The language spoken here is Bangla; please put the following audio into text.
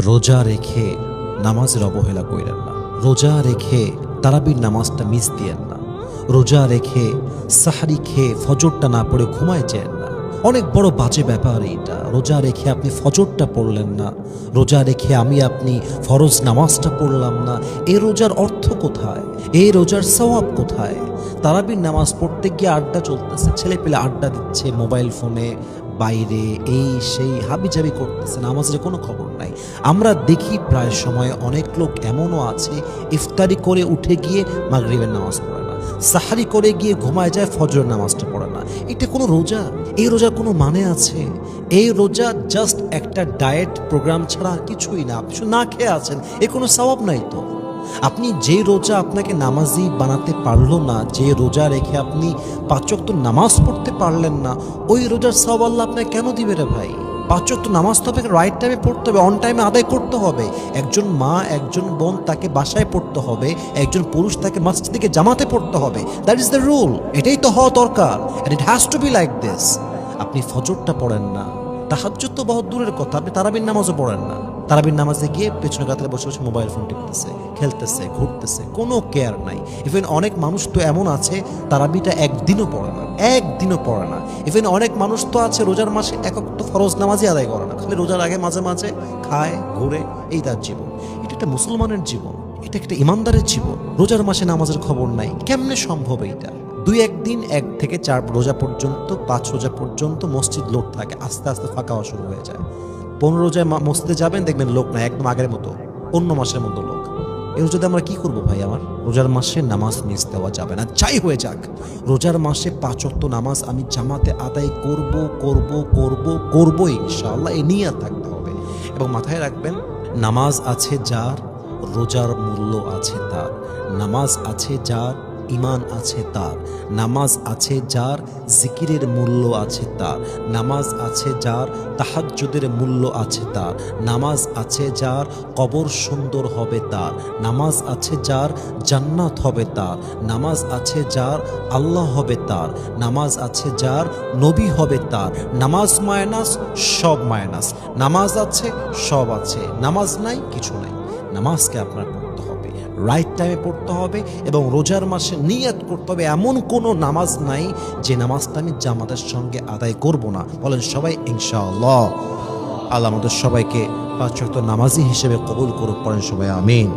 রোজা রেখে নামাজের অবহেলা কইরেন না। রোজা রেখে তারাবির নামাজটা মিস দিয়েন না। রোজা রেখে সাহরি খেয়ে ফজরটা না পড়ে ঘুমায় যেন না। অনেক বড় বাজে ব্যাপার এইটা। রোজা রেখে আপনি ফজরটা পড়লেন না, রোজা রেখে আপনি ফরজ নামাজটা পড়লাম না। এই রোজার অর্থ কোথায়? এই রোজার সওয়াব কোথায়? তারাবির নামাজ পড়তে গিয়ে আড্ডা চলতেছে, ছেলে পেলে আড্ডা দিচ্ছে মোবাইল ফোনে, বাইরে এই সেই হাবিজাবি করতেছে, নামাজের কোনো খবর নাই। আমরা দেখি প্রায় সময় অনেক লোক এমনও আছে ইফতারি করে উঠে গিয়ে মাগরিবের নামাজ পড়ে না, সাহারি করে গিয়ে ঘুমায় যায়, ফজরের নামাজটা পড়ে না। এটা কোনো রোজা? এই রোজার কোনো মানে আছে? এই রোজা জাস্ট একটা ডায়েট প্রোগ্রাম ছাড়া কিছুই না। আপনি শুধু না খেয়ে আছেন, এর কোনো সওয়াব নাই তো। আপনি যে রোজা আপনাকে নামাজি বানাতে পারলো না, যে রোজা রেখে আপনি 5 ওয়াক্ত নামাজ পড়তে পারলেন না, ওই রোজার সওয়াব আল্লাহ আপনাকে কেন দিবে রে ভাই? 5 ওয়াক্ত নামাজ তো আপনাকে রাইট টাইমে পড়তে হবে, অন টাইমে আদায় করতে হবে। একজন মা, একজন বোন তাকে বাসায় পড়তে হবে, একজন পুরুষ তাকে মসজিদে জামাতে পড়তে হবে। That is the rule. এটাই তো হওয়া দরকার। And it has to be like this. আপনি ফজরটা পড়েন না, তাহাজ্জুদ তো বহুত দূরের কথা, আপনি তারাবির নামাজও পড়েন না। তারাবির নামাজে গিয়ে পেছনে কাতারে বসে বসে মোবাইল ফোন টিপতেছে, খেলতেছে, ঘুরতেছে, কোনো কেয়ার নাই। ইভেন অনেক মানুষ তো এমন আছে তারাবিটা একদিনও পড়ে না, একদিনও পড়ে না। ইভেন অনেক মানুষ তো আছে রোজার মাসে এক ওয়াক্ত ফরজ নামাজই আদায় করে না, খালি রোজার আগে মাঝে মাঝে খায়, ঘুরে, এই তার জীবন। এটা একটা মুসলমানের জীবন, এটা একটা ইমানদারের জীবন। রোজার মাসে নামাজের খবর নাই, কেমনে সম্ভব? এইটা 2-1 দিন 1 থেকে 4 রোজা পর্যন্ত, 5 রোজা পর্যন্ত মসজিদ লোক থাকে, আস্তে আস্তে ফাঁকা হওয়া শুরু হয়ে যায়। 15 রোজায় মসজিদে যাবেন, দেখবেন লোক নাই, একদম আগের মতো, অন্য মাসের মতো লোক। এই রোজাতে আমরা কি করবো ভাই? আমার রোজার মাসে নামাজ মিস দেওয়া যাবে না, যাই হয়ে যাক। রোজার মাসে 5 ওয়াক্ত নামাজ আমি জামাতে আদায় করব করব করব করব ইনশাআল্লাহ, এ নিয়ত থাকতে হবে। এবং মাথায় রাখবেন, নামাজ আছে যার, রোজার মূল্য আছে তার। নামাজ আছে যার, ইমান আছে তার। নামাজ আছে যার, জিকিরের মূল্য আছে তার। নামাজ আছে যার, তাহাজ্জুদের মূল্য আছে তার। নামাজ আছে যার, কবর সুন্দর হবে তার। নামাজ আছে যার, জান্নাত হবে তার। নামাজ আছে যার, আল্লাহ হবে তার। নামাজ আছে যার, নবী হবে তার। নামাজ মাইনাস, সব মাইনাস। নামাজ আছে, সব আছে। নামাজ নাই, কিছু নাই। নামাজকে আপনার পড়তে হবে, রাইট টাইমে পড়তে হবে। এবং রোজার মাসে নিয়ত করতে হবে, এমন কোনো নামাজ নাই যে নামাজটা আমি জামাতের সঙ্গে আদায় করব না। বলেন সবাই ইনশাআল্লাহ। আল্লাহ আমাদের সবাইকে 5 ওয়াক্ত নামাজি হিসেবে কবুল করুক। পড়েন সবাই আমিন।